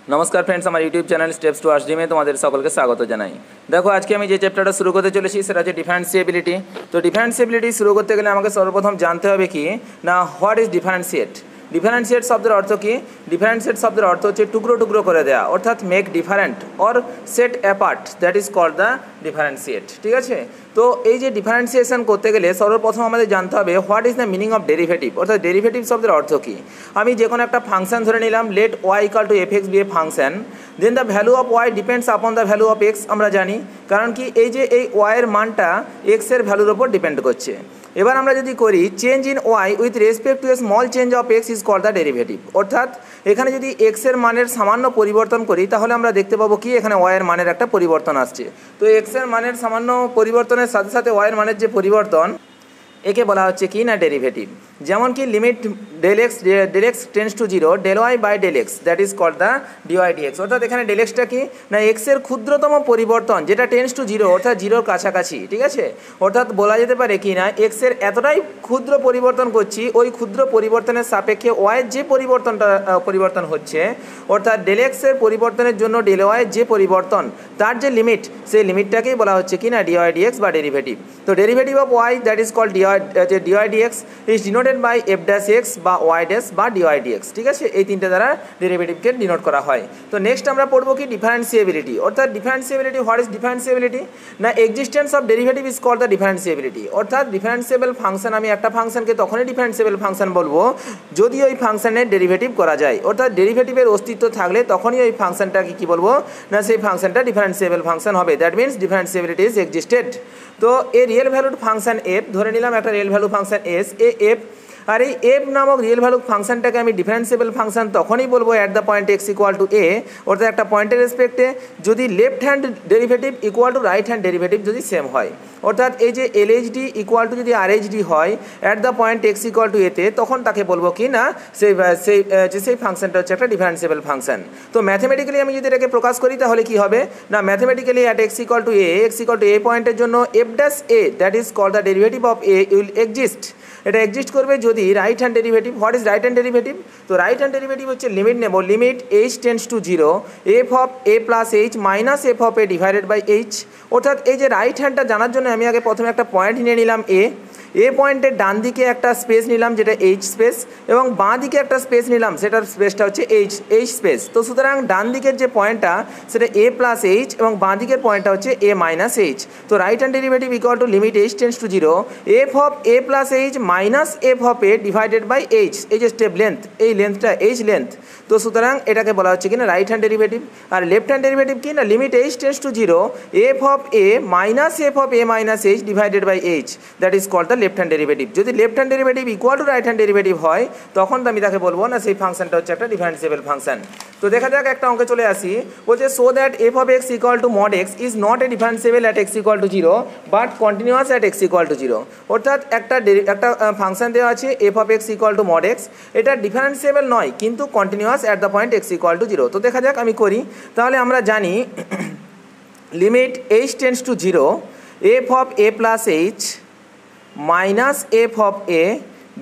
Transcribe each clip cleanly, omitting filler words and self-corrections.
नमस्कार फ्रेंड्स, हमारे YouTube channel steps to arts में तुम्हारे सकल के स्वागत जानाई। देखो आज के जो चैप्टारटा शुरू करते चलेছি সেটা হচ্ছে ডিফারেন্সিয়েবিলিটি। তো ডিফারেন্সিয়েবিলিটি শুরু করতে গেলে আমাকে সর্বপ্রথম জানতে হবে কি না হোয়াট ইজ ডিফারেন্সিয়েট। ডিফারেন্সিয়েট শব্দের অর্থ কি? ডিফারেন্সিয়েট শব্দের অর্থ হচ্ছে টুকরো টুকরো করে দেওয়া, অর্থাৎ make different or set apart, that is called the differentiate. ঠিক আছে, তো এই যে ডিফারেন্সিয়েশন করতে গেলে সর্বপ্রথম আমাদের জানতে হবে what is the meaning of derivative, অর্থাৎ ডেরিভেটিভ শব্দের অর্থ কী। আমি যে কোনো একটা ফাংশন ধরে নিলাম, let y equal to f x be a function, then the value of y depends upon the value of x. আমরা জানি কারণ কি এই যে এই ওয়াইয়ের মানটা এক্সের ভ্যালুর ওপর ডিপেন্ড করছে। এবার আমরা যদি করি change in y with respect to a small change of x is called the derivative, অর্থাৎ এখানে যদি এক্সের মানের সামান্য পরিবর্তন করি তাহলে আমরা দেখতে পাবো কি এখানে ওয়াইয়ের মানের একটা পরিবর্তন আসছে। তো এক্সের মানের সামান্য পরিবর্তনের সাথে সাথে ওয়াইয়ের মানের যে পরিবর্তন, একে বলা হচ্ছে কি না ডেরিভেটিভ। যেমন কি limit del x tends to zero del y by del x, that is called the dy dx. অর্থাৎ এখানে ডেল এক্সটা কি না এক্সের ক্ষুদ্রতম পরিবর্তন, যেটা টেন্স টু জিরো অর্থাৎ জিরোর কাছাকাছি। ঠিক আছে, অর্থাৎ বলা যেতে পারে কি না এক্সের এতটাই ক্ষুদ্র পরিবর্তন করছি, ওই ক্ষুদ্র পরিবর্তনের সাপেক্ষে ওয়াইয়ের যে পরিবর্তন হচ্ছে, অর্থাৎ ডেল এক্সের পরিবর্তনের জন্য ডেল ওয়াইয়ের যে পরিবর্তন তার যে লিমিট, সেই লিমিটটাকেই বলা হচ্ছে কি না ডিওয়াই ডিএক্স বা ডেরিভেটিভ। তো derivative of y that is called dy dx is denoted by f dash x বা ওয়াই ড্যাশ বা ডিওয়াই ডিএক্স। ঠিক আছে, এই তিনটে দ্বারা ডেরিভেটিভকে ডিনোট করা হয়। তো নেক্সট আমরা পড়বো কি ডিফারেন্সিয়েবিলিটি, অর্থাৎ ডিফারেন্সিয়েবিলিটি। হোয়াট ইজ ডিফারেন্সিয়েবিলিটি না existence of derivative is called the differentiability. অর্থাৎ ডিফারেন্সিয়েবল ফাংশন, আমি একটা ফাংশনকে তখনই ডিফারেন্সিয়েবল ফাংশন বলবো যদি ওই ফাংশনের ডেরিভেটিভ করা যায়, অর্থাৎ ডেরিভেটিভের অস্তিত্ব থাকলে তখনই ওই ফাংশনটাকে কি বলবো না সেই ফাংশনটা ডিফারেন্সিয়েবল ফাংশন হবে। That means differentiability is existed. তো a real valued function F, ধরে নিলাম একটা real value function as, a F, আর এই এফ নামক রিয়েল ভ্যালু ফাংশনটাকে আমি ডিফারেন্সিয়েবল ফাংশন তখনই বলবো at the point X equal to A, অর্থাৎ একটা পয়েন্টের রেসপেক্টে যদি left hand derivative equal to right hand derivative যদি সেম হয়, অর্থাৎ এই যে এলএইচডি ইকুয়াল টু যদি আরএইচডি হয় at the point X equal two এতে, তখন তাকে বলবো কি না সেই ফাংশনটা হচ্ছে একটা ডিফারেন্সিয়েবল ফাংশন। তো ম্যাথমেটিক্যালি আমি যদি এটাকে প্রকাশ করি তাহলে কি হবে না mathematically at X equal to A পয়েন্টের জন্য F dash A that is called the derivative of A will exist. এটা এক্সিস্ট করবে যদি right hand derivative. What is right hand derivative? তো রাইট হ্যান্ড ডেরিভেটিভ হচ্ছে লিমিট নেব, limit H tends to zero F of A plus H minus F of A divided by H. অর্থাৎ এই যে right হ্যান্ডটা জানার জন্য আমি আগে প্রথমে একটা পয়েন্ট নিয়ে নিলাম এ পয়েন্টের ডান দিকে একটা স্পেস নিলাম যেটা এইচ স্পেস, এবং বাঁ দিকে একটা স্পেস নিলাম সেটার স্পেসটা হচ্ছে এইচ স্পেস। তো সুতরাং ডান দিকের যে পয়েন্টটা সেটা এ প্লাস এইচ এবং বাঁ দিকের পয়েন্টটা হচ্ছে এ মাইনাস এইচ। তো right hand derivative equal to limit H tends to zero F of A plus H minus F of A divided by h. এই যে স্টেপ লেন্থ, এই লেন্থটা এইচ লেন্থ। তো সুতরাং এটাকে বলা হচ্ছে কি না রাইট হ্যান্ড ডেরিভেটিভ। আর লেফট হ্যান্ড ডেরিভেটিভ কি না limit H tends to zero F of A minus F of A minus H divided by H, that is called the left hand derivative. যদি left hand derivative equal to right hand derivative হয় তখন তো আমি তাকে বলবো না সেই ফাংশনটা হচ্ছে একটা ডিফারেন্সিয়েবল ফাংশন। তো দেখা যাক একটা অঙ্কে চলে আসি, বলছে so that F of x equal to mod x is not a differentiable at X equal to zero but continuous at X equal to zero. অর্থাৎ একটা ফাংশন দেওয়া আছে f of x equal to mod x, এটা differentiable নয় কিন্তু continuous at the point X equal to zero. তো দেখা যাক আমি করি, তাহলে আমরা জানি limit H tends to zero F of A plus H minus F of A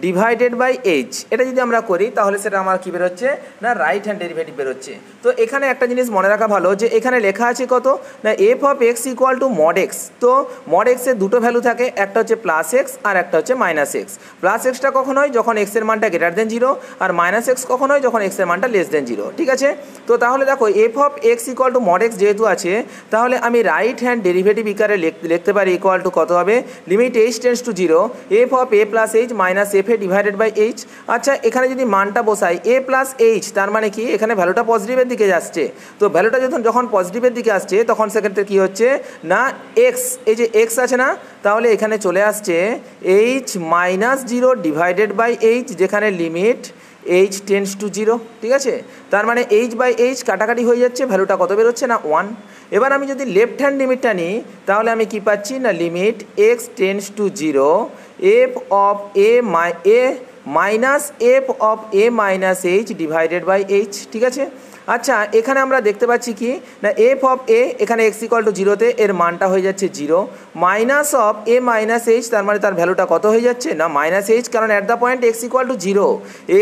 divided by h. এটা যদি আমরা করি তাহলে সেটা আমার কী বেরোচ্ছে না রাইট হ্যান্ড ডেরিভেটিভ বেরোচ্ছে। তো এখানে একটা জিনিস মনে রাখা ভালো যে এখানে লেখা আছে কত না f of x equal to mod x. তো মড এক্সের দুটো ভ্যালু থাকে, একটা হচ্ছে প্লাস এক্স আর একটা হচ্ছে মাইনাস এক্স। প্লাস এক্সটা কখন হয় যখন এক্সের মানটা গ্রেটার দেন জিরো, আর মাইনাস এক্স কখন হয় যখন এক্সের মানটা লেস দেন জিরো। ঠিক আছে, তো তাহলে দেখো F of x equal to mod x যেহেতু আছে, তাহলে আমি রাইট হ্যান্ড ডেরিভেটিভ ইকারে লিখতে পারি ইকুয়াল টু কত হবে limit H tends to zero F of A plus H minus f a divided by h. আচ্ছা, এখানে যদি মানটা বসাই এ প্লাস এইচ, তার মানে কি এখানে ভ্যালুটা পজিটিভের দিকে যাচ্ছে। তো ভ্যালুটা যখন পজিটিভের দিকে আসছে তখন সেক্ষেত্রে কী হচ্ছে না এক্স, এই যে এক্স আছে না, তাহলে এখানে চলে আসছে H minus zero divided by H, যেখানে limit H tends to zero. ঠিক আছে, তার মানে এইচ বাই এইচ কাটাকাটি হয়ে যাচ্ছে, ভ্যালুটা কত বেরোচ্ছে না 1। এবার আমি যদি লেফট হ্যান্ড লিমিটটা নিই তাহলে আমি কি পাচ্ছি না limit x tends to zero F of A minus F of A minus H divided by h. ঠিক আছে, আচ্ছা এখানে আমরা দেখতে পাচ্ছি কি না এফ অফ এ এখানে এক্স ইকুয়াল টু জিরোতে এর মানটা হয়ে যাচ্ছে 0 minus of A minus H, তার মানে তার ভ্যালুটা কত হয়ে যাচ্ছে না মাইনাস এইচ, কারণ at the point X equal to 0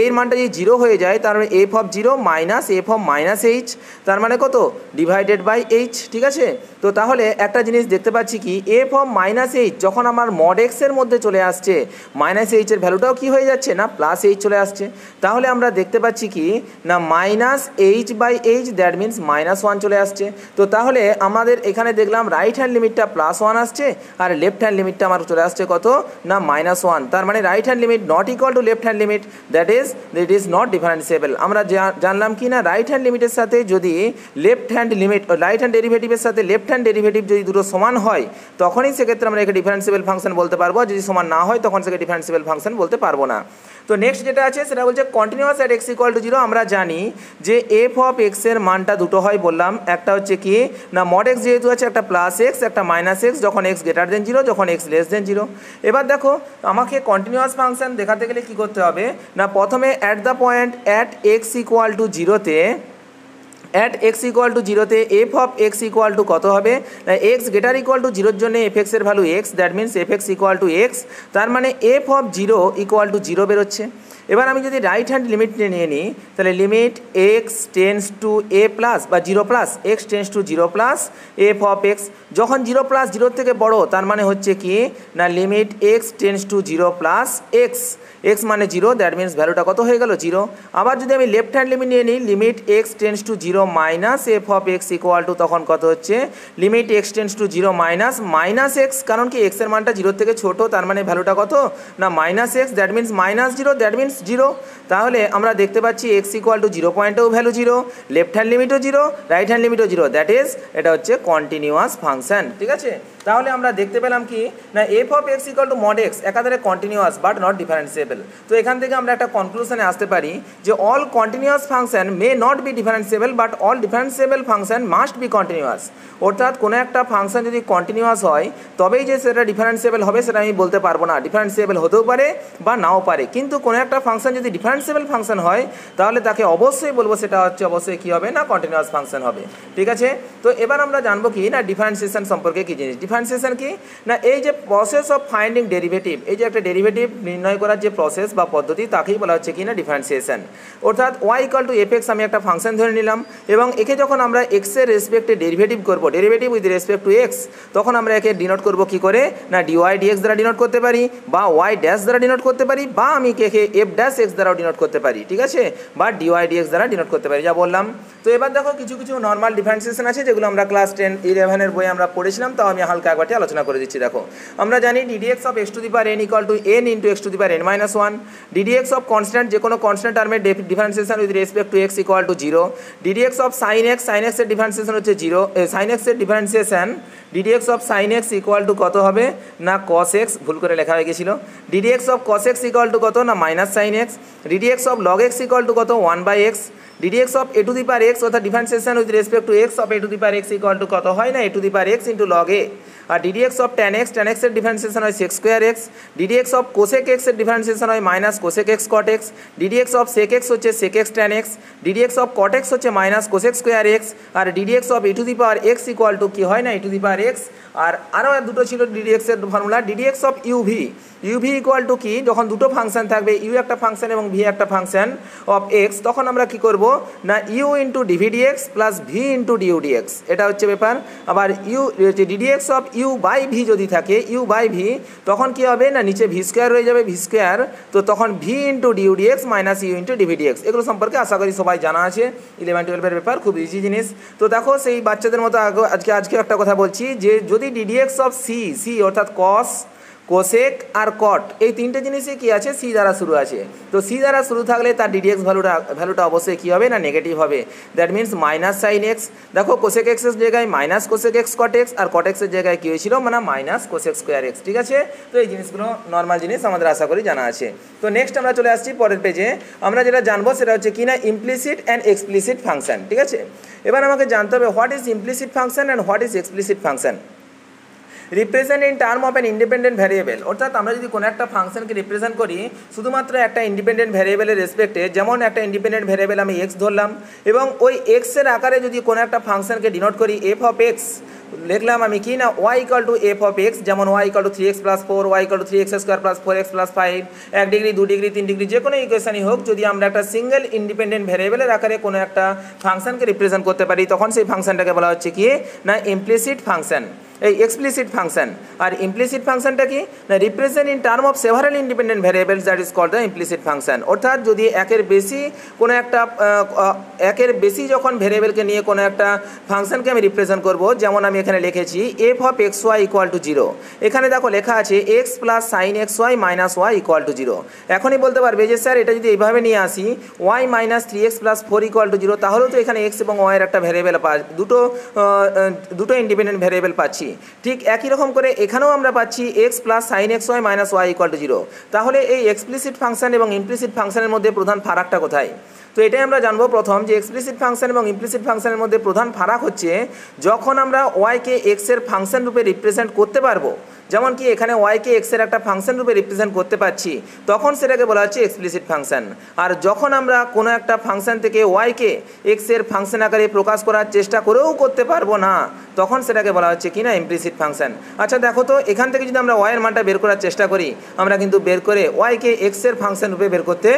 এর মানটা যদি 0 হয়ে যায় তার মানে F of 0 minus F of minus H, তার মানে কত ডিভাইডেড বাই এইচ। ঠিক আছে, তো তাহলে একটা জিনিস দেখতে পাচ্ছি কি এফ অফ মাইনাস এইচ যখন আমার মড এক্সের মধ্যে চলে আসছে মাইনাস এইচের ভ্যালুটাও কি হয়ে যাচ্ছে না প্লাস এইচ চলে আসছে। তাহলে আমরা দেখতে পাচ্ছি কি না minus h by H, that means -1 চলে আসছে। তো তাহলে আমাদের এখানে দেখলাম রাইট হ্যান্ড লিমিটটা +1 আসছে আর লেফট হ্যান্ড লিমিটটা আমার চলে আসছে কত না -1, তার মানে right hand limit not equal to left hand limit, that is not differentiable. আমরা জানলাম কি না রাইট হ্যান্ড লিমিটের সাথে যদি left hand limit right hand ডেরিভেটিভের সাথে লেফট হ্যান্ড ডেরিভেটিভ যদি দুটো সমান হয় তখনই সেক্ষেত্রে আমরা একে ডিফারেন্সিয়েবল ফাংশন বলতে পারবো, যদি সমান না হয় তখন সেকে ডিফারেন্সিয়েবল ফাংশন বলতে পারবো না। তো নেক্সট যেটা আছে সেটা বলছে continuous at X equal to 0। আমরা জানি যে এফ অফ এক্সের মানটা দুটো হয় বললাম, একটা হচ্ছে কি না মড এক্স যেহেতু আছে একটা প্লাস এক্স একটা মাইনাস এক্স, যখন এক্স গ্রেটার দেন 0 যখন এক্স লেস দেন 0। এবার দেখো আমাকে কন্টিনিউয়াস ফাংশন দেখাতে গেলে কি করতে হবে না প্রথমে at the point at X equal to 0তে অ্যাট এক্স ইকুয়াল টু 0তে F of x equal to কত হবে এক্স গ্রেটার ইকুয়াল টু 0-র জন্য এফ এক্সের value X, that means F X equal to X, তার মানে এফ অফ 0 ইকুয়াল টু 0 বেরোচ্ছে। এবার আমি যদি রাইট হ্যান্ড লিমিট নিয়ে নিই তাহলে limit x tends to A plus বা 0 plus x tends to 0 plus F of x, যখন 0 প্লাস 0 থেকে বড় তার মানে হচ্ছে কি না limit x tends to 0 plus x, x মানে 0, দ্যাট মিনস ভ্যালুটা কত হয়ে গেল 0। আবার যদি আমি লেফট হ্যান্ড লিমিট নিয়ে নিই limit x tends to 0 minus F of x equal two তখন কত হচ্ছে limit x tends to 0 minus x, কারণ কি এক্সের মানটা 0 থেকে ছোট তার মানে ভ্যালুটা কত না minus X, that means -0, that means 0। তাহলে আমরা দেখতে পাচ্ছি এক্স ইকুয়াল টু 0 পয়েন্টেও ভ্যালু 0, লেফট হ্যান্ড লিমিটও 0, রাইট হ্যান্ড লিমিটও 0, দ্যাট ইজ এটা হচ্ছে কন্টিনিউয়াস ফাংশন। ঠিক আছে, তাহলে আমরা দেখতে পেলাম কি না f of x equal to mod x একাধারে কন্টিনিউয়াস বাট নট ডিফারেন্সিয়েবল। তো এখান থেকে আমরা একটা কনক্লুশনে আসতে পারি যে all continuous function may not be differentiable but all differentiable function must be continuous. অর্থাৎ কোনো একটা ফাংশন যদি কন্টিনিউয়াস হয় তবেই যে সেটা ডিফারেন্সিয়েবল হবে সেটা আমি বলতে পারবো না, ডিফারেন্সিয়েবল হতেও পারে বা নাও পারে, কিন্তু কোনো একটা ফাংশন যদি ডিফারেন্সিয়েবল ফাংশন হয় তাহলে তাকে অবশ্যই বলবো সেটা হচ্ছে অবশ্যই কী হবে না কন্টিনিউয়াস ফাংশন হবে। ঠিক আছে, তো এবার আমরা জানবো কি না ডিফারেন্সিয়েশন সম্পর্কে কী জিনিস। ডিফারেন্সিয়েশন কি না এই যে প্রসেস অফ ফাইন্ডিং ডেরিভেটিভ, এই যে একটা ডেরিভেটিভ নির্ণয় করার যে প্রসেস বা পদ্ধতি তাকেই বলা হচ্ছে কি না ডিফারেন্সিয়েশন। অর্থাৎ y equal to f x আমি একটা ফাংশন ধরে নিলাম এবং একে যখন আমরা এক্সের রেসপেক্টে ডেরিভেটিভ করবো derivative with respect to x, তখন আমরা একে ডিনোট করবো কী করে না ডিওয়াই ডিএক্স দ্বারা ডিনোট করতে পারি বা ওয়াই ড্যাশ দ্বারা ডিনোট করতে পারি বা আমি একে এফ ড্যাশ এক্স দ্বারাও ডিনোট করতে পারি। ঠিক আছে, বা ডিওয়াই ডিএক্স দ্বারা ডিনোট করতে পারি, যা বললাম। তো এবার দেখো কিছু কিছু নর্মাল ডিফারেন্সিয়েশন আছে যেগুলো আমরা ক্লাস 10-11 বইয়ে আমরা পড়েছিলাম, তাও আমি হালকা একবারটি আলোচনা করে দিচ্ছি। দেখো আমরা জানি ddx of x two the power N equal to N into x two the power N minus 1, ddx of constant যে কোনো কনস্ট্যান্ট টার্মের differentiation with respect to x equal to 0, ddx of sign এক্সের differentiation হচ্ছে 0, sign এক্সের differentiation ddx of sine x equal to কত হবে না cos x, ভুল করে লেখা হয়ে গেছিলো, D D X of cos X equal to কত না minus sine X, D D X of log X equal to কত 1/x, D D X of A to the power X অর্থাৎ differentiation with respect to X of A to the power X equal to কত হয় না A to the power X into log A, আর ddx of tan এক্সের differentiation হয় sec square X, D D X of cosec এক্সের differentiation হয় minus cosec X cot X, D D X of sec X হচ্ছে sec X tan X, D D X of cot X হচ্ছে minus cosec square X, আর ddx of A to the power X equal to কী হয় না A to the power x. আর আরও দুটো ছিল ডিডিএক্সের formula, D D X of U V equal to কি যখন দুটো ফাংশন থাকবে ইউ একটা ফাংশন এবং ভি একটা ফাংশন অফ এক্স, তখন আমরা কি করব না U into D V D X plus V into D U D X, এটা হচ্ছে ব্যাপার। আবার U D D X of U by V যদি থাকে ইউ বাই ভি, তখন কি হবে না নিচে ভি স্কোয়ার রয়ে যাবে ভি স্কোয়ার, তো তখন V into D U D X minus U into D V D X. এগুলো সম্পর্কে আশা করি সবাই জানা আছে, 11-12 ব্যাপার, খুব ইজি জিনিস। তো দেখো সেই বাচ্চাদের মতো আজকে একটা কথা বলছি যে যদি ডিডিএক্স অফ সি অর্থাৎ কস কোসেক আর কট এই তিনটে জিনিসই কী আছে সি দ্বারা শুরু আছে, তো সি দ্বারা শুরু থাকলে তার ডিডিএক্স ভ্যালুটা অবশ্যই কী হবে না নেগেটিভ হবে, that means minus sine X. দেখো কোসেক এক্সের জায়গায় minus cosec X cot X আর কট এক্সের জায়গায় কী হয়েছিল মানে মাইনাস কোসেক স্কোয়ার এক্স। ঠিক আছে, তো এই জিনিসগুলো নর্মাল জিনিস আমাদের আশা করি জানা আছে। তো নেক্সট আমরা চলে আসছি পরের পেজে, আমরা যেটা জানবো সেটা হচ্ছে কি না ইমপ্লিসিট অ্যান্ড এক্সপ্লিসিট ফাংশন। ঠিক আছে, এবার আমাকে জানতে হবে what is implicit function and what is explicit function. Represent in term of an independent variable, অর্থাৎ আমরা যদি কোনো একটা ফাংশনকে রিপ্রেজেন্ট করি শুধুমাত্র একটা ইন্ডিপেন্ডেন্ট ভ্যারিয়েবলের রেসপেক্টে, যেমন একটা ইন্ডিপেন্ডেন্ট ভ্যারিয়েবল আমি এক্স ধরলাম এবং ওই এক্সের আকারে যদি কোনো একটা ফাংশনকে ডিনোট করি এফ অফ এক্স, লিখলাম আমি কি না Y equal to F of X, যেমন Y equal to 3x + 4, Y equal to 3x² + 4x + 5, 1 degree 2 degree 3 degree যে কোনো ইকুয়েশনই হোক, যদি আমরা একটা সিঙ্গেল ইন্ডিপেন্ডেন্ট ভ্যারিয়েবলের আকারে কোনো একটা ফাংশনকে রিপ্রেজেন্ট করতে পারি তখন সেই ফাংশনটাকে বলা হচ্ছে কি না ইমপ্লিসিট ফাংশন, এই এক্সপ্লিসিট ফাংশন। আর ইমপ্লিসিট ফাংশনটা কি না represent in term of several independent variables, that is called the implicit function. অর্থাৎ যদি একের বেশি যখন ভ্যারিয়েবলকে নিয়ে কোনো একটা ফাংশনকে আমি রিপ্রেজেন্ট করব, যেমন আমি এখানে লিখেছি f of x y equal to 0, এখানে দেখো লেখা আছে x plus sine x y minus y equal to 0। এখনই বলতে পারবে যে স্যার এটা যদি এইভাবে নিয়ে আসি Y minus 3x + 4 equal to 0, তাহলেও তো এখানে এক্স এবং ওয়াইয়ের একটা ভ্যারিয়েবল দুটো ইন্ডিপেন্ডেন্ট ভ্যারিয়েবল পাচ্ছি। ঠিক একই রকম করে এখানেও আমরা পাচ্ছি x plus sine x y minus y equal to 0। তাহলে এই এক্সপ্লিসিট ফাংশন এবং ইমপ্লিসিট ফাংশনের মধ্যে প্রধান ফারাকটা কোথায়? তো এটাই আমরা জানবো প্রথম, যে এক্সপ্লিসিট ফাংশন এবং ইমপ্লিসিট ফাংশনের মধ্যে প্রধান ফারাক হচ্ছে যখন আমরা ওয়াইকে এক্সের ফাংশন রূপে রিপ্রেজেন্ট করতে পারবো, যেমন কি এখানে ওয়াইকে এক্সের একটা ফাংশন রূপে রিপ্রেজেন্ট করতে পারছি তখন সেটাকে বলা হচ্ছে এক্সপ্লিসিট ফাংশন। আর যখন আমরা কোনো একটা ফাংশন থেকে ওয়াইকে এক্সের ফাংশন আকারে প্রকাশ করার চেষ্টা করেও করতে পারবো না তখন সেটাকে বলা হচ্ছে কি না ইমপ্লিসিট ফাংশন। আচ্ছা দেখো তো, এখান থেকে যদি আমরা ওয়াইয়ের মানটা বের করার চেষ্টা করি আমরা কিন্তু বের করে ওয়াইকে এক্সের ফাংশন রূপে বের করতে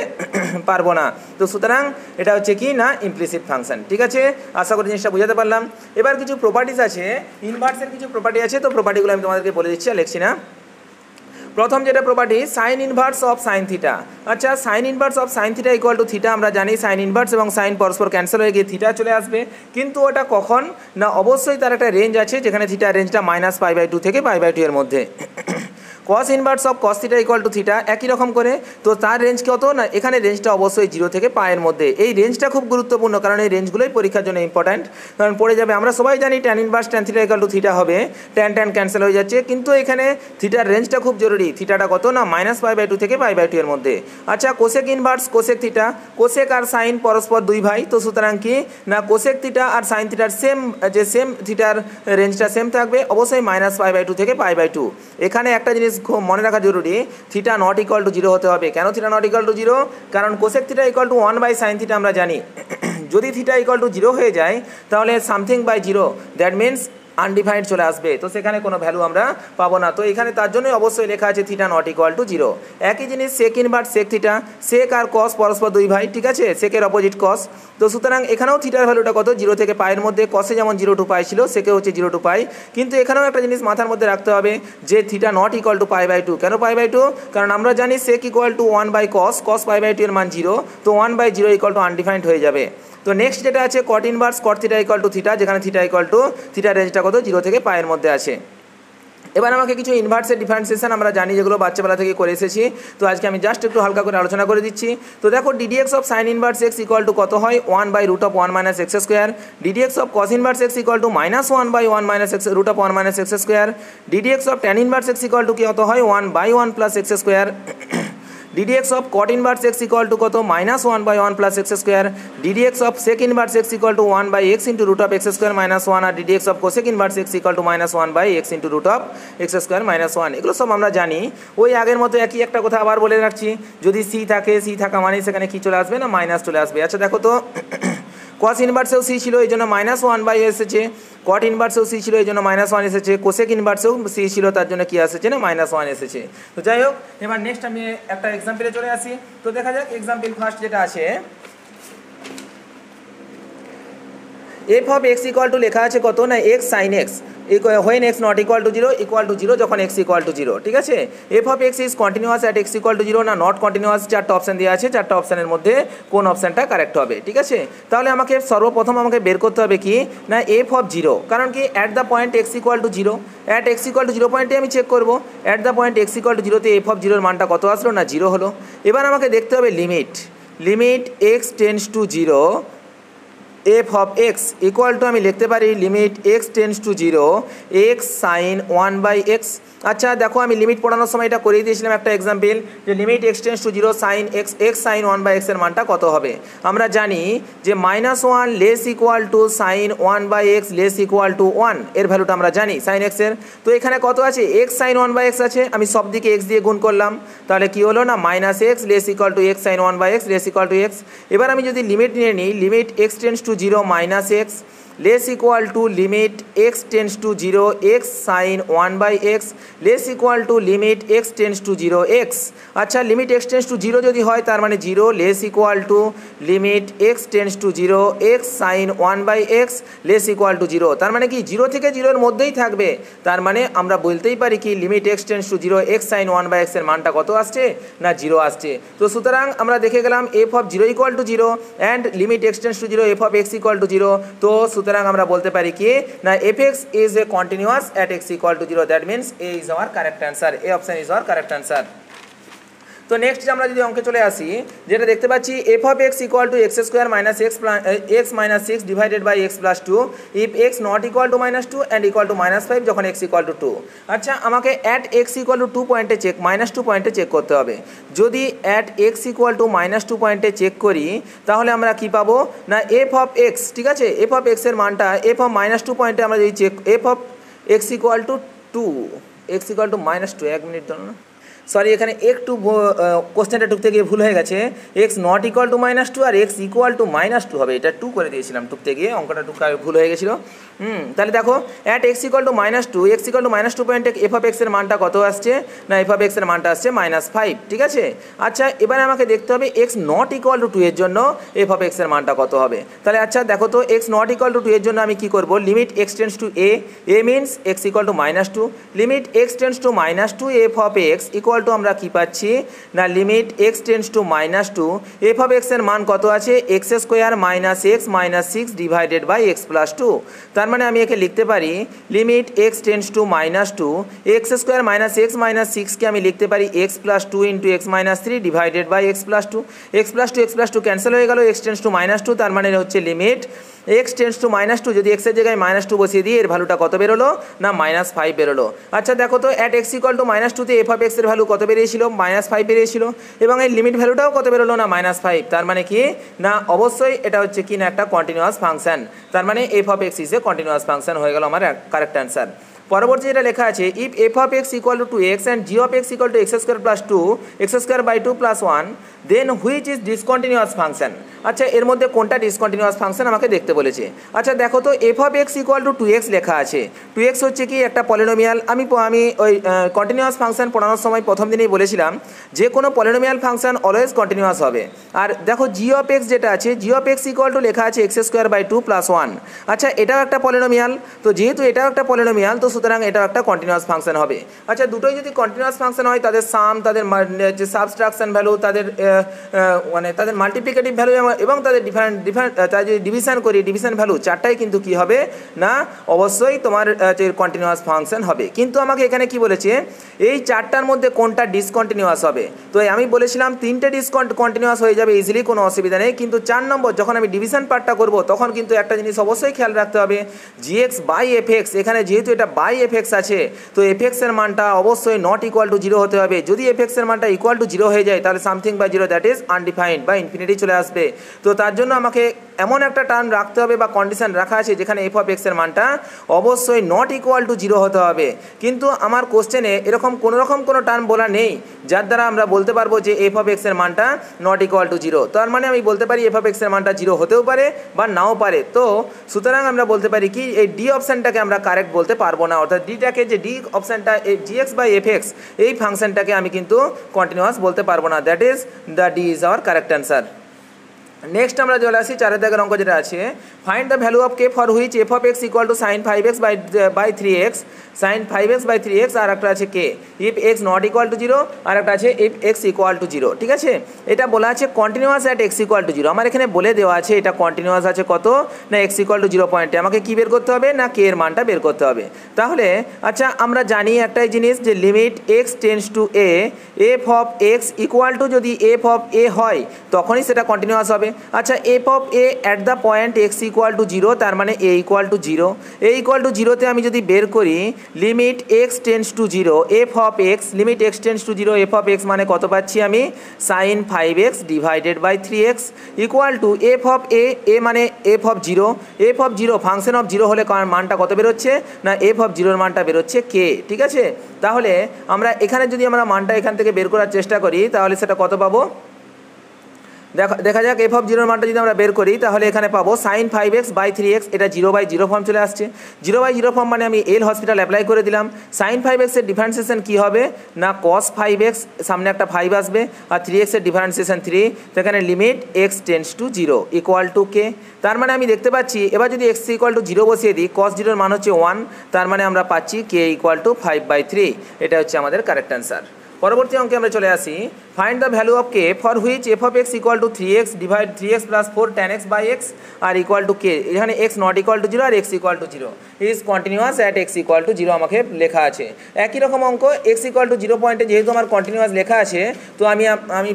পারবো না। তো সুতরাং এটা হচ্ছে কি না ইমপ্লিসিট ফাংশন। ঠিক আছে, আশা করি জিনিসটা বুঝাতে পারলাম। এবার কিছু প্রপার্টিস আছে, ইনভার্সের কিছু প্রপার্টি আছে, তো প্রপার্টিগুলো আমি তোমাদেরকে বলে দিচ্ছি, লিখছি না। প্রথম যেটা property sine inverse of sine theta. আচ্ছা, sine inverse of sine theta equal to theta, আমরা জানি সাইন ইনভার্স এবং সাইন পরস্পর ক্যান্সেল হয়ে গিয়ে থিটা চলে আসবে, কিন্তু ওটা কখন না অবশ্যই তার একটা রেঞ্জ আছে যেখানে থিটার রেঞ্জটা -π/2 থেকে π/2 এর মধ্যে। Cos inverse of cos theta equal to theta, একই রকম করে, তো তার রেঞ্জ কত না এখানে রেঞ্জটা অবশ্যই 0 থেকে π এর মধ্যে। এই রেঞ্জটা খুব গুরুত্বপূর্ণ কারণ এই রেঞ্জগুলোই পরীক্ষার জন্য ইম্পর্ট্যান্ট, কারণ পড়ে যাবে। আমরা সবাই জানি tan inverse tan theta equal to theta হবে, ট্যান ক্যান্সেল হয়ে যাচ্ছে, কিন্তু এখানে থিটার রেঞ্জটা খুব জরুরি। থিটাটা কত না -π/2 থেকে π/2 এর মধ্যে। আচ্ছা, cosec inverse cosec theta, cosec আর সাইন পরস্পর দুই ভাই, তো সুতরাং কি না কোসেক থিটা আর সাইন থিটার সেম থিটার রেঞ্জটা সেম থাকবে, অবশ্যই -π/2 থেকে π/2। এখানে একটা জিনিস মনে রাখা জরুরি, থিটা নট ইকুয়াল টু 0 হতে হবে। কেন থিটা নট ইকুয়াল টু 0? কারণ cosec theta equal two 1/sin theta আমরা জানি। যদি থিটা ইকুয়াল টু 0 হয়ে যায় তাহলে something by 0, that means undefined চলে আসবে, তো সেখানে কোনো ভ্যালু আমরা পাবো না। তো এখানে তার জন্যই অবশ্যই লেখা আছে থিটা নট ইকুয়াল টু 0। একই জিনিস সেক ইনভার্স সেক থিটা, সেক আর কস পরস্পর দুই ভাই, ঠিক আছে, সেকের অপোজিট কস, তো সুতরাং এখানেও থিটার ভ্যালুটা কত 0 থেকে π এর মধ্যে। কসে যেমন 0 to π ছিল, সেকে হচ্ছে 0 to π, কিন্তু এখানেও একটা জিনিস মাথার মধ্যে রাখতে হবে যে থিটা নট ইকুয়াল টু π/2। কেন π/2? কারণ আমরা জানি সেক ইকুয়াল টু 1/cos, cos π/2 এর মান 0, তো 1/0 ইকুয়াল টু আনডিফাইন্ড হয়ে যাবে। তো নেক্সট যেটা আছে কট inverse caught theta equal to theta, যেখানে থিটা ইকুয়াল টু থিটার রেঞ্জটা কত 0 থেকে π এর মধ্যে আছে। এবার আমাকে কিছু ইনভার্সের ডিফারেন্সিয়েশন আমরা জানি যেগুলো বাচ্চাবেলা থেকে করে এসেছি, তো আজকে আমি জাস্ট একটু হালকা করে আলোচনা করে দিচ্ছি। তো দেখো d d x of sine inverse x equal to কত হয় 1/√1 - x², d d x of cos inverse x equal to -1/1 - x√1 - x², d d x of tan inverse x equal to কত হয় 1/1 + x², d d x of cot inverse x equal to কত -1/1 + x², d d x of sec inverse x equal to 1/x × √x² - 1, আর ddx of cosec inverse x equal to -1/x × √x² - 1। এগুলো সব আমরা জানি। ওই আগের মতো একই একটা কথা আবার বলে রাখছি, যদি সি থাকে, সি থাকা মানে সেখানে কি চলে আসবে না মাইনাস চলে আসবে। আচ্ছা দেখো তো, কস ইনভার্সেও সি ছিল এই জন্য -1/, এসেছে, কট ইনভার্সেও সি ছিল এই জন্য -1 এসেছে, কোসেক ইনভার্সেও সি ছিল তার জন্য কি এসেছে না -1 এসেছে। তো যাই হোক, এবার নেক্সট আমি একটা এক্সাম্পলে চলে আসি। তো দেখা যাক এক্সাম্পল ফার্স্ট যেটা আছে, f of x equal to লেখা আছে কত না x sine x, when x not equal to 0 equal to 0 যখন x equal to 0, ঠিক আছে। F of x is continuous at X equal to 0 না নট কন্টিনিউয়াস, চারটা অপশান দেওয়া আছে, চারটা অপশানের মধ্যে কোন অপশানটা কারেক্ট হবে, ঠিক আছে। তাহলে আমাকে সর্বপ্রথম আমাকে বের করতে হবে কি না এফ অফ 0, কারণ কি at the point X equal to 0, at X equal to 0 পয়েন্টে আমি চেক করবো, at the point X equal to 0তে এফ অফ 0-এর মানটা কত আসলো না 0 হলো। এবার আমাকে দেখতে হবে limit x tends to 0 f of x equal to আমি লিখতে পারি limit x tends to 0 x sine 1/x। আচ্ছা দেখো আমি লিমিট পড়ানোর সময় এটা করিয়ে দিয়েছিলাম একটা এক্সাম্পল যে limit x tends to 0 sine x x sine 1/x এর মানটা কত হবে। আমরা জানি যে -1 less equal to sine 1/x less equal to 1 এর ভ্যালুটা আমরা জানি সাইন এক্স এর। তো এখানে কত আছে এক্স সাইন 1/x আছে, আমি সব দিকে এক্স দিয়ে গুণ করলাম, তাহলে কি হলো না -x less equal to x sine 1/x less equal to x. এবার আমি যদি লিমিট নিয়ে নিই limit x tends to 0 -x less equal to limit x tends to 0 x sine 1/x less equal to limit x tends to 0 x. আচ্ছা limit x tends to 0 যদি হয় তার মানে 0 less equal to limit x tends to 0 x sine 1/x less equal to 0, তার মানে কি 0 থেকে 0 এর মধ্যেই থাকবে, তার মানে আমরা বলতেই পারি কি limit x tends to 0 x sine 1/x এর মানটা কত আসছে না 0 আসছে। তো সুতরাং আমরা দেখে গেলাম F of 0 equal to 0 and limit x tends to 0 f of x equal to 0। তো সুতরাং আমরা বলতে পারি কি না F x is a continuous at X equal to 0, that means a is our correct answer, A option is our correct answer. তো next আমরা যদি অঙ্কে চলে আসি যেটা দেখতে পাচ্ছি F of x equal to x square minus X minus 6 divided by x plus 2 if x not equal to -2 and equal to -5 যখন এক্স ইকুয়াল টু 2। আচ্ছা আমাকে অ্যাট এক্স ইকুয়াল টু 2 পয়েন্টে চেক -2 পয়েন্টে চেক করতে হবে। যদি at X equal to -2 পয়েন্টে check করি তাহলে আমরা কি পাবো না এফ অফ এক্স, ঠিক আছে, এফ অফ এক্সের মানটা এফ অফ -2 পয়েন্টে আমরা যদি check f of x equal to 2 x equal to -2 এক মিনিট জন্য সরি এখানে একটু কোশ্চেনটা ঢুকতে গিয়ে ভুল হয়ে গেছে, এক্স নট ইকুয়াল টু -2 আর এক্স ইকুয়াল টু -2 হবে, এটা 2 করে দিয়েছিলাম ঢুকতে গিয়ে, অঙ্কটা ভুল হয়ে গেছিলো। তাহলে দেখো at X equal to -2 x equal to -2 পয়েন্টে এফ অফ এক্সের মানটা কত আসছে না এফ অফ এক্সের মানটা আসছে -5, ঠিক আছে। আচ্ছা এবারে আমাকে দেখতে হবে এক্স নট ইকুয়াল টু 2 এর জন্য এফ অফ এক্সের মানটা কত হবে। তাহলে আচ্ছা দেখো তো এক্স নট ইকুয়াল টু 2 এর জন্য আমি কি করব limit x tends to A means X equal to -2 limit x tends to -2 F of x equal to আমরা কি পাচ্ছি না limit x tends to -2 F of এক্সের মান কত আছে X square minus X minus 6 divided by x plus 2, তার মানে আমি একে লিখতে পারি limit x tends to -2 x square minus X minus 6কে আমি লিখতে পারি x plus 2 into x minus 3 divided by x plus 2, x plus 2 cancel হয়ে গেল, এক্স টেন্স টু -2 তার মানে হচ্ছে লিমিট এক্স টেন্স টু -2 যদি এক্সের জায়গায় -2 বসিয়ে দিই এর ভ্যালুটা কত বেরোলো না -5 বেরোলো। আচ্ছা দেখো তো অ্যাট এক্স ইকুয়াল টু -2 তে এফ অফ এক্সের ভ্যালু কত বেরিয়েছিল -5 বেরিয়েছিল এবং এই লিমিট ভ্যালুটাও কত বেরোলো না -5, তার মানে কি না অবশ্যই এটা হচ্ছে কি না একটা কন্টিনিউয়াস ফাংশন, তার মানে F of x is a continuous function হয়ে গেল আমার কারেক্ট অ্যান্সার। পরবর্তী যেটা লেখা আছে if f of x equal to x and g of x equal to x square plus 2 x square by 2 plus 1 then which is discontinuous function. আচ্ছা এর মধ্যে কোনটা ডিসকন্টিনিউয়াস ফাংশন আমাকে দেখতে বলেছে। আচ্ছা দেখো তো F of x equal two 2x লেখা আছে, 2x হচ্ছে কি একটা পলিনোমিয়াল। আমি ওই কন্টিনিউয়াস ফাংশন পড়ানোর সময় প্রথম দিনেই বলেছিলাম যে কোনো পলিনোমিয়াল ফাংশন অলওয়েজ কন্টিনিউয়াস হবে। আর দেখো জি অফ এক্স যেটা আছে জি অফ এক্স ইকুয়াল টু লেখা আছে এক্স স্কোয়ার বাই 2 প্লাস 1। আচ্ছা এটাও একটা পলিনোমিয়াল, তো যেহেতু এটাও একটা পলিনোমিয়াল তো সুতরাং এটাও একটা কন্টিনিউয়াস ফাংশন হবে। আচ্ছা দুটোই যদি কন্টিনিউয়াস ফাংশন হয় তাদের সাম তাদের যে সাবস্ট্রাকশন ভ্যালু তাদের মানে তাদের মাল্টিপ্লিকেটিভ ভ্যালু এবং তাদের তাদের যদি ডিভিশন করি ডিভিশন ভ্যালু চারটাই কিন্তু কি হবে না অবশ্যই তোমার কন্টিনিউয়াস ফাংশন হবে। কিন্তু আমাকে এখানে কি বলেছে এই চারটার মধ্যে কোনটা ডিসকন্টিনিউয়াস হবে, তো আমি বলেছিলাম তিনটে কন্টিনিউয়াস হয়ে যাবে ইজিলি, কোনো অসুবিধা নেই। কিন্তু 4 নম্বর যখন আমি ডিভিশন পার্টটা করব তখন কিন্তু একটা জিনিস অবশ্যই খেয়াল রাখতে হবে জিএক্স বাই এফ এক্স, এখানে যেহেতু এটা বাই এফ এক্স আছে তো এফ এক্সের মানটা অবশ্যই নট ইকুয়াল টু 0 হতে হবে। যদি এফ এক্সের মানটা ইকুয়াল টু 0 হয়ে যায় তাহলে something by 0 that is undefined বা ইনফিনিটি চলে আসবে। তো তার জন্য আমাকে এমন একটা টার্ম রাখতে হবে বা কন্ডিশন রাখা আছে যেখানে এফ অফ এক্সের মানটা অবশ্যই নট ইকুয়াল টু 0 হতে হবে। কিন্তু আমার কোশ্চেনে এরকম কোনো টার্ম বলা নেই যার দ্বারা আমরা বলতে পারবো যে এফ অফ এক্সের মানটা নট ইকুয়াল টু 0, তার মানে আমি বলতে পারি এফ অফ এক্সের মানটা 0 হতেও পারে বা নাও পারে। তো সুতরাং আমরা বলতে পারি কি এই ডি অপশানটাকে আমরা কারেক্ট বলতে পারবো না, অর্থাৎ ডিটাকে যে ডি অপশানটা জিএক্স বাই এফ এক্স এই ফাংশনটাকে আমি কিন্তু কন্টিনিউয়াস বলতে পারবো না, that is the D is our correct answer. Next আমরা চলে আসি 4 দাগের অঙ্ক যেটা আছে find the value of K for which F of x equal to sine 5x by 3x sine 5x by 3x আর একটা আছে K if x not equal to 0 আর একটা আছে ইফ এক্স ইকুয়াল টু 0, ঠিক আছে। এটা বলা আছে continuous at X equal to 0, আমার এখানে বলে দেওয়া আছে এটা কন্টিনিউয়াস আছে কত না এক্স ইকুয়াল টু 0 পয়েন্টে, আমাকে কি বের করতে হবে না কে এর মানটা বের করতে হবে। তাহলে আচ্ছা আমরা জানি একটাই জিনিস যে limit x tends to A F of x equal to যদি এফ অফ এ হয় তখনই সেটা কন্টিনিউয়াস হবে। আচ্ছা F of A at the point X equal to zero, তার মানে A equal to zero. A equal to জিরোতে আমি যদি বের করি limit x tends to zero F of X, limit x tends to zero F of X মানে কত পাচ্ছি আমি, sine 5x divided by 3x equal to F of A, A মানে F of zero, F of zero function of zero হলে মানটা কত বেরোচ্ছে না এফ অফ জিরোর মানটা বেরোচ্ছে কে। ঠিক আছে, তাহলে আমরা এখানে যদি আমরা মানটা এখান থেকে বের করার চেষ্টা করি তাহলে সেটা কত পাবো, দেখা যাক এফ অফ জিরোর মানটা যদি আমরা বের করি তাহলে এখানে পাবো সাইন 5x বাই 3x, এটা 0/0 ফর্ম চলে আসছে। 0/0 ফর্ম মানে আমি এল হসপিটাল অ্যাপ্লাই করে দিলাম। সাইন 5x এর ডিফারেন্সিয়েশন কী হবে না cos 5x, সামনে একটা 5 আসবে, আর 3x এর ডিফারেন্সিয়েশন 3, সেখানে limit x tends to 0 equal to K. তার মানে আমি দেখতে পাচ্ছি এবার যদি x ইকুয়াল টু 0 বসিয়ে দিই, cos 0 মান হচ্ছে 1, তার মানে আমরা পাচ্ছি কে ইকুয়াল টু 5/3, এটা হচ্ছে আমাদের কারেক্ট অ্যান্সার। পরবর্তী অঙ্কে আমরা চলে আসি, find the value of K for which F of x equal to 3x divide 3x plus 4 tan x by X আর ইকুয়াল টু কে। এখানে এক্স নট ইকুয়াল টু 0 আর x equal to 0 is continuous at X equal to 0 আমাকে লেখা আছে। একই রকম অঙ্ক x equal to 0 পয়েন্টে যেহেতু আমার কন্টিনিউয়াস লেখা আছে, তো আমি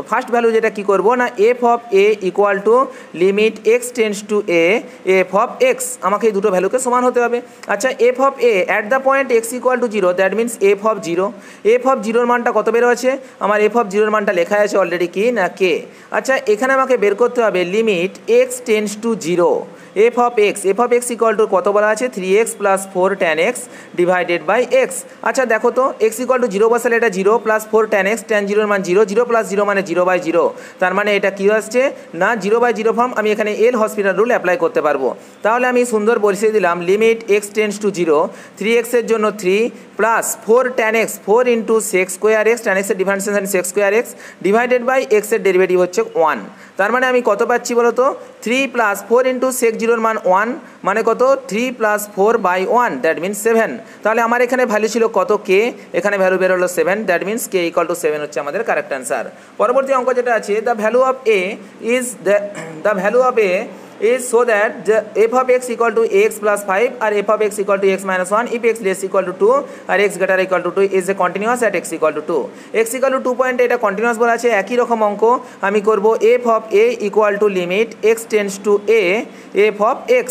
ফার্স্ট ভ্যালু যেটা কী করবো না f of A equal to limit x tends to A F of x, আমাকে এই দুটো ভ্যালুকে সমান হতে হবে। আচ্ছা F of A at the point X equal to 0, that means F of 0, f of 0 মানটা কত বের হচ্ছে আমার, এফ অফ 0 মানটা লেখা আছে অলরেডি কি না কে। আচ্ছা এখানে আমাকে বের করতে হবে limit x tends to 0 f of x equal to কত বলা আছে 3x plus 4 tan x divided by x. আচ্ছা দেখো তো এক্স ইকুয়াল টু 0 বসালে এটা 0 প্লাস 4 tan x, tan 0 মান 0, 0 প্লাস 0 মানে 0/0, তার মানে এটা কী আসছে না 0/0 ফর্ম। আমি এখানে এল হসপিটাল রুল অ্যাপ্লাই করতে পারবো। তাহলে আমি সুন্দর বসিয়ে দিলাম limit x tends to 0, 3x এর জন্য 3 plus 4 tan x, 4 into sec square x, tan x এর differentiation sec square x divided by x এর ডেরিভেটিভ হচ্ছে 1। তার মানে আমি কত পাচ্ছি বলো তো 3 প্লাস 4 ইন্টু সেক 0 মান 1 মানে কত 3 প্লাস 4/1, দ্যাট মিনস 7। তাহলে আমার এখানে ভ্যালু ছিল কত কে, এখানে ভ্যালু বেরোলো 7, that means K equal to 7 হচ্ছে আমাদের কারেক্ট অ্যান্সার। পরবর্তী অঙ্ক যেটা আছে the value of A is the value of A is so that the f of x equal to x plus 5 or f of x equal to x minus 1 if x less equal to 2 or x greater equal to 2 is a continuous at x equal to 2, x equal to 2 পয়েন্টে এটা continuous বলা আছে। একই রকম অঙ্ক আমি করব f of a equal to limit x tends to a f of x।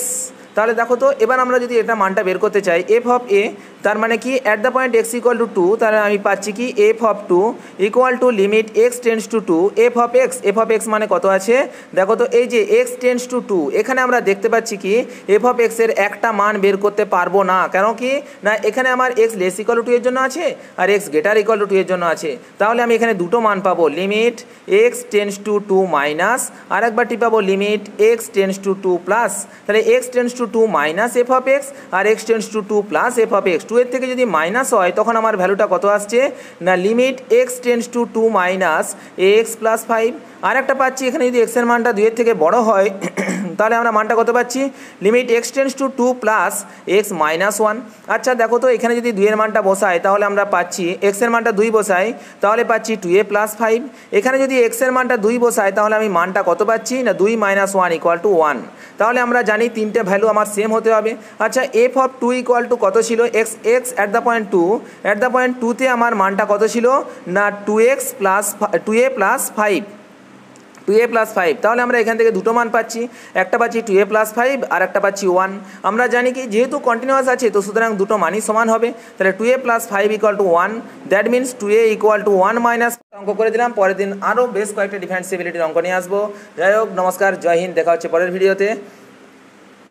তাহলে দেখো তো এবার আমরা যদি এটা মানটা বের করতে চাই এফ অফ এ, তার মানে কি at the point X equal to 2, তাহলে আমি পাচ্ছি কি F of 2 equal to limit x tends to 2 F of x. F of X মানে কত আছে দেখো তো এই যে এক্স টেন্স টু 2, এখানে আমরা দেখতে পাচ্ছি কি এফ অফ এক্সের একটা মান বের করতে পারবো না, কেন কি না এখানে আমার এক্স লেস ইকুয়াল টু 2 এর জন্য আছে আর এক্স গ্রেটার ইকুয়াল টু 2 এর জন্য আছে। তাহলে আমি এখানে দুটো মান পাবো, limit x tends to 2 minus আর একবারটি পাবো limit x tends to 2 plus, তাহলে X tends to 2 minus F of X আর X tends to 2 plus F of X. 2 এর থেকে যদি মাইনাস হয় তখন আমার ভ্যালুটা কত আসছে না limit x tends to 2 minus x plus 5। আর একটা পাচ্ছি এখানে যদি এক্সের মানটা 2 এর থেকে বড় হয় তাহলে আমরা মানটা কত পাচ্ছি limit x tends to 2 plus x minus 1। আচ্ছা দেখো তো এখানে যদি 2 এর মানটা বসাই তাহলে আমরা পাচ্ছি এক্সের মানটা 2 বসাই তাহলে পাচ্ছি 2a প্লাস 5। এখানে যদি এক্সের মানটা 2 বসাই তাহলে আমি মানটা কত পাচ্ছি না 2 মাইনাস 1 ইকুয়াল টু 1। তাহলে আমরা জানি তিনটে ভ্যালু আমার সেম হতে হবে। আচ্ছা এফ অফ 2 ইকুয়াল টু কত ছিল X, X at the point 2, at the point 2তে আমার মানটা কত ছিল না 2a প্লাস 5, 2a প্লাস 5। তাহলে আমরা এখান থেকে দুটো মান পাচ্ছি, একটা পাচ্ছি 2a প্লাস 5 আর একটা পাচ্ছি 1। আমরা জানি কি যেহেতু কন্টিনিউয়াস আছে তো সুতরাং দুটো মানই সমান হবে, তাহলে 2a plus 5 equal to 1, that means 2a equal to 1 minus. অঙ্ক করে দিলাম, পরের দিন আরও বেশ কয়েকটা ডিফারেন্সিবিলিটির অঙ্ক নিয়ে আসবো। যাই হোক নমস্কার, জয় হিন্দ, দেখা হচ্ছে পরের ভিডিওতে।